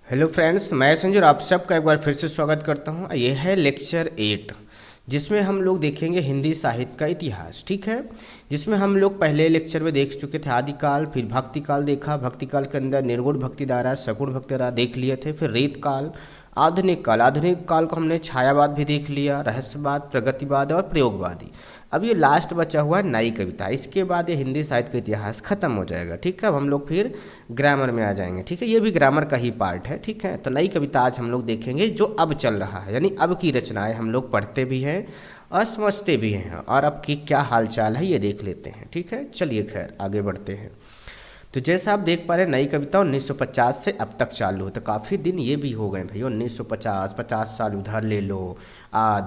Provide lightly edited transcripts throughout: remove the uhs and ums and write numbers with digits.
Hello friends, मैं संजय और आप सबका एक बार फिर से स्वागत करता हूं। ये है लेक्चर 8, जिसमें हम लोग देखेंगे हिंदी साहित्य का इतिहास। ठीक है, जिसमें हम लोग पहले लेक्चर में देख चुके थे आदिकाल, फिर भक्ति काल देखा। भक्ति काल के अंदर निर्गुण भक्ति धारा, सगुण भक्ति धारा देख लिए थे। फिर रीत काल, आधुनिक काल। आधुनिक काल को हमने छायावाद भी देख लिया, रहस्यवाद, प्रगतिवाद और प्रयोगवादी। अब ये लास्ट बचा हुआ है नई कविता। इसके बाद ये हिंदी साहित्य का इतिहास खत्म हो जाएगा। ठीक है, अब हम लोग फिर ग्रामर में आ जाएंगे। ठीक है, ये भी ग्रामर का ही पार्ट है। ठीक है, तो नई कविता आज हम लोग देखेंगे जो अब चल रहा है, यानी अब की रचनाएं हम लोग पढ़ते भी हैं और समझते भी हैं, और अब की क्या हाल चाल है ये देख लेते हैं। ठीक है, चलिए खैर आगे बढ़ते हैं। तो जैसा आप देख पा रहे हैं, नई कविता 1950 से अब तक चालू है। तो काफ़ी दिन ये भी हो गए भाई, 1950, 50 साल उधर ले लो,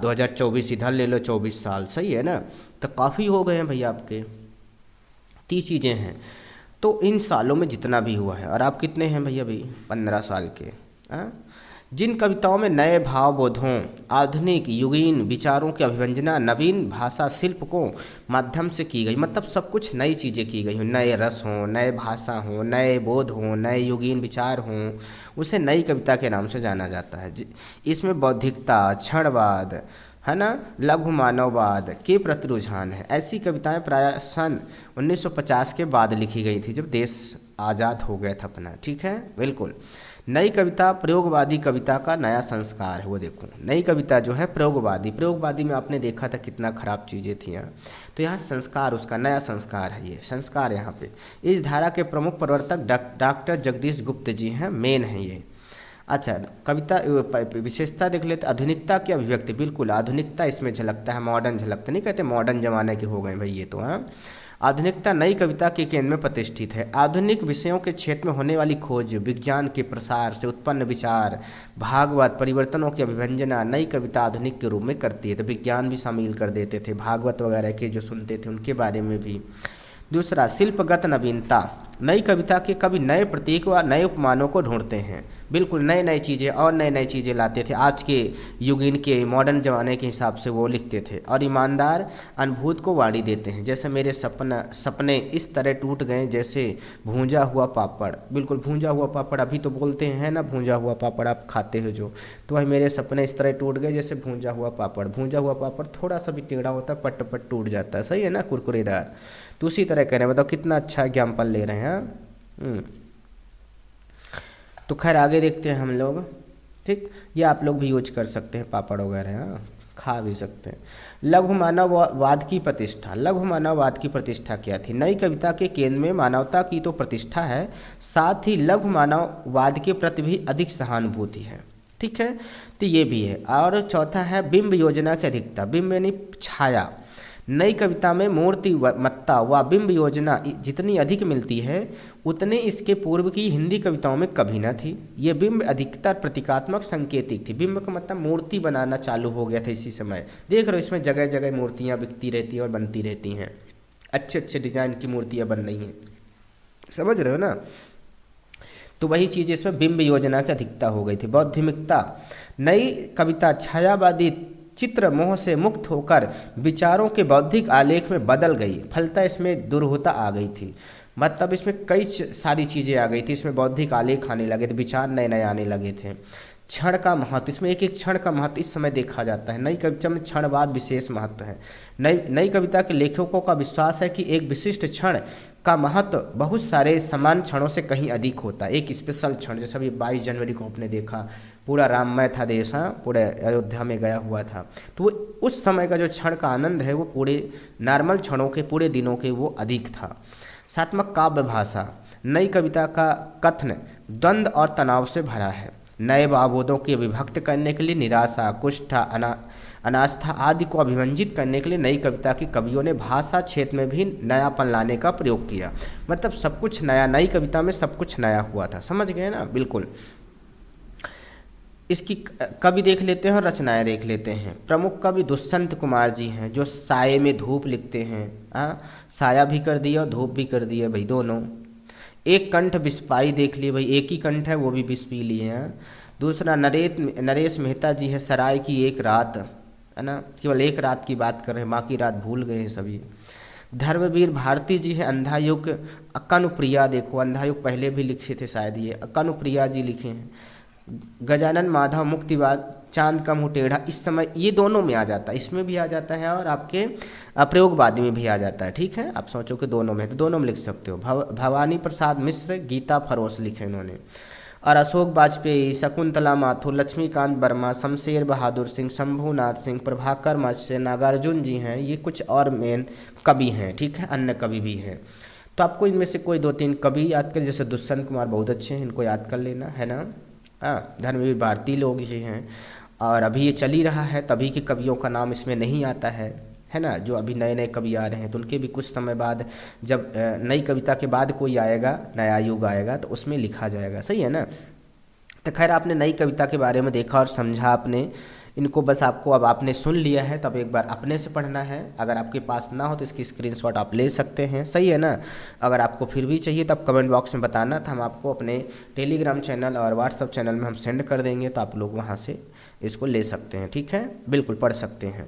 2024 इधर ले लो, 24 साल। सही है ना, तो काफ़ी हो गए हैं भैया आपके। 30 चीज़ें हैं। तो इन सालों में जितना भी हुआ है, और आप कितने हैं भैया अभी? 15 साल के। हाँ, जिन कविताओं में नए भाव बोधों, आधुनिक युगीन विचारों की अभिव्यंजना नवीन भाषा शिल्प को माध्यम से की गई, मतलब सब कुछ नई चीज़ें की गई हों, नए रस हों, नए भाषा हों, नए बोध हों, नए युगीन विचार हों, उसे नई कविता के नाम से जाना जाता है। इसमें बौद्धिकता, क्षणवाद, है ना, लघु मानववाद के प्रति रुझान है। ऐसी कविताएं प्राय सन 1950 के बाद लिखी गई थी, जब देश आज़ाद हो गया था अपना। ठीक है, बिल्कुल। नई कविता प्रयोगवादी कविता का नया संस्कार है। वो देखो, नई कविता जो है प्रयोगवादी, प्रयोगवादी में आपने देखा था कितना खराब चीज़ें थी यहाँ, तो यहाँ संस्कार, उसका नया संस्कार है। ये संस्कार यहाँ पे इस धारा के प्रमुख प्रवर्तक डॉक्टर जगदीश गुप्त जी हैं, मेन हैं ये। अच्छा, कविता विशेषता देख लेते। आधुनिकता की अभिव्यक्ति, बिल्कुल आधुनिकता इसमें झलकता है, मॉडर्न झलकता नहीं, कहते मॉडर्न जमाने के हो गए भाई ये तो। हाँ, आधुनिकता नई कविता के केंद्र में प्रतिष्ठित है। आधुनिक विषयों के क्षेत्र में होने वाली खोज, विज्ञान के प्रसार से उत्पन्न विचार, भागवत परिवर्तनों की अभिव्यंजना नई कविता आधुनिक के रूप में करती है। तो विज्ञान भी शामिल कर देते थे, भागवत वगैरह के जो सुनते थे उनके बारे में भी। दूसरा, शिल्पगत नवीनता। नई कविता के कवि नए प्रतीक व नए उपमानों को ढूंढते हैं, बिल्कुल नए नए चीज़ें और नए नए चीज़ें लाते थे। आज के युगीन के मॉडर्न ज़माने के हिसाब से वो लिखते थे, और ईमानदार अनुभूत को वाणी देते हैं। जैसे मेरे सपने इस तरह टूट गए जैसे भूंजा हुआ पापड़। बिल्कुल भूंजा हुआ पापड़ अभी तो बोलते हैं ना, भूंजा हुआ पापड़ आप खाते हो जो, तो भाई मेरे सपने इस तरह टूट गए जैसे भूंजा हुआ पापड़। भूंजा हुआ पापड़ थोड़ा सा भी टेढ़ा होता है, पट पट टूट जाता है। सही है ना, कुरकुरेदार। तो उसी तरह कह रहे हैं, बताओ कितना अच्छा एग्जाम्पल ले रहे हैं। तो खैर आगे देखते हैं हम लोग। ठीक, ये आप लोग भी यूज कर सकते हैं, पापड़ वगैरह। हाँ, खा भी सकते हैं। लघु मानववाद की प्रतिष्ठा। लघु मानववाद की प्रतिष्ठा क्या थी? नई कविता के केंद्र में मानवता की तो प्रतिष्ठा है, साथ ही लघु मानववाद के प्रति भी अधिक सहानुभूति है। ठीक है, तो ये भी है। और चौथा है बिंब योजना की अधिकता। बिंब यानी छाया। नई कविता में मूर्तिमत्ता व बिंब योजना जितनी अधिक मिलती है, उतने इसके पूर्व की हिंदी कविताओं में कभी न थी। ये बिंब अधिकतर प्रतीकात्मक संकेतिक थी। बिंब का मतलब मूर्ति बनाना चालू हो गया था इसी समय। देख रहे हो, इसमें जगह जगह मूर्तियाँ बिकती रहती हैं और बनती रहती हैं, अच्छे अच्छे डिजाइन की मूर्तियाँ बन रही हैं, समझ रहे हो ना। तो वही चीज़ इसमें बिंब योजना की अधिकता हो गई थी। बौद्धिकता। नई कविता छायावादी चित्र मोह से मुक्त होकर विचारों के बौद्धिक आलेख में बदल गई, फलतः इसमें दुर्होता आ गई थी। मतलब इसमें कई सारी चीज़ें आ गई थी, इसमें बौद्धिक आलेख आने लगे थे, विचार नए नए आने लगे थे। क्षण का महत्व, इसमें एक एक क्षण का महत्व इस समय देखा जाता है। नई कविता में क्षणवाद विशेष महत्व है। नई कविता के लेखकों का विश्वास है कि एक विशिष्ट क्षण का महत्व बहुत सारे समान क्षणों से कहीं अधिक होता है। एक स्पेशल क्षण, जैसे अभी 22 जनवरी को आपने देखा, पूरा राममय था देश, हाँ, पूरे अयोध्या में गया हुआ था, तो वो उस समय का जो क्षण का आनंद है वो पूरे नॉर्मल क्षणों के, पूरे दिनों के वो अधिक था। सात्मक काव्य भाषा। नई कविता का कथन द्वंद्व और तनाव से भरा है। नए भावबोधों की विभक्त करने के लिए निराशा, कुष्ठा, अनास्था आदि को अभिव्यंजित करने के लिए नई कविता के कवियों ने भाषा क्षेत्र में भी नयापन लाने का प्रयोग किया। मतलब सब कुछ नया, नई कविता में सब कुछ नया हुआ था, समझ गए ना। बिल्कुल। इसकी कवि देख लेते हैं और रचनाएं देख लेते हैं। प्रमुख कवि दुष्यंत कुमार जी हैं, जो साये में धूप लिखते हैं। हाँ, साया भी कर दिया और धूप भी कर दिया भाई, दोनों। एक कंठ बिस्पाई देख लिए भाई, एक ही कंठ है, वो भी बिस पी लिए हैं। दूसरा नरेश मेहता जी है, सराय की एक रात, है ना, केवल एक रात की बात कर रहे हैं, बाकी रात भूल गए हैं सभी। धर्मवीर भारती जी है, अंधायुग। अक्कानुप्रिया देखो, अंधायुग पहले भी लिखे थे शायद, ये अक्कानुप्रिया जी लिखे हैं। गजानन माधव मुक्तिवाद, चांद का मुँह टेढ़ा, इस समय ये दोनों में आ जाता है, इसमें भी आ जाता है और आपके प्रयोगवादी में भी आ जाता है। ठीक है, आप सोचो कि दोनों में, तो दोनों में लिख सकते हो। भवानी प्रसाद मिश्र गीता फरोश लिखे इन्होंने, और अशोक वाजपेयी, शकुंतला माथुर, लक्ष्मीकांत वर्मा, शमशेर बहादुर सिंह, शंभूनाथ सिंह, प्रभाकर मत्स्य, नागार्जुन जी हैं, ये कुछ और मेन कवि हैं। ठीक है, अन्य कवि भी हैं। तो आपको इनमें से कोई 2-3 कवि याद कर, जैसे दुष्यंत कुमार बहुत अच्छे हैं, इनको याद कर लेना है ना। हाँ, धर्मवीर भारती लोग ये हैं, और अभी ये चल ही रहा है, तभी के कवियों का नाम इसमें नहीं आता है ना। जो अभी नए नए कवि आ रहे हैं तो उनके भी कुछ समय बाद, जब नई कविता के बाद कोई आएगा, नया युग आएगा, तो उसमें लिखा जाएगा। सही है ना। तो खैर, आपने नई कविता के बारे में देखा और समझा आपने इनको, बस आपको अब आपने सुन लिया है, तब एक बार अपने से पढ़ना है। अगर आपके पास ना हो तो इसकी स्क्रीनशॉट आप ले सकते हैं। सही है ना। अगर आपको फिर भी चाहिए तब कमेंट बॉक्स में बताना, तो हम आपको अपने टेलीग्राम चैनल और व्हाट्सअप चैनल में हम सेंड कर देंगे, तो आप लोग वहाँ से इसको ले सकते हैं। ठीक है, बिल्कुल पढ़ सकते हैं।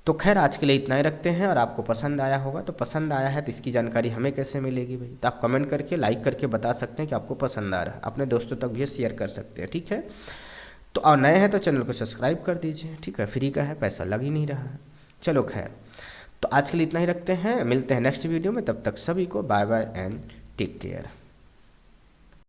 तो खैर, आज के लिए इतना ही रखते हैं, और आपको पसंद आया होगा, तो पसंद आया है तो इसकी जानकारी हमें कैसे मिलेगी भाई, तो आप कमेंट करके, लाइक करके बता सकते हैं कि आपको पसंद आ रहा है। अपने दोस्तों तक भी शेयर कर सकते हैं। ठीक है, तो और नए हैं तो चैनल को सब्सक्राइब कर दीजिए। ठीक है, फ्री का है, पैसा लग ही नहीं रहा है। चलो खैर, तो आज के लिए इतना ही रखते हैं, मिलते हैं नेक्स्ट वीडियो में, तब तक सभी को bye bye and take care.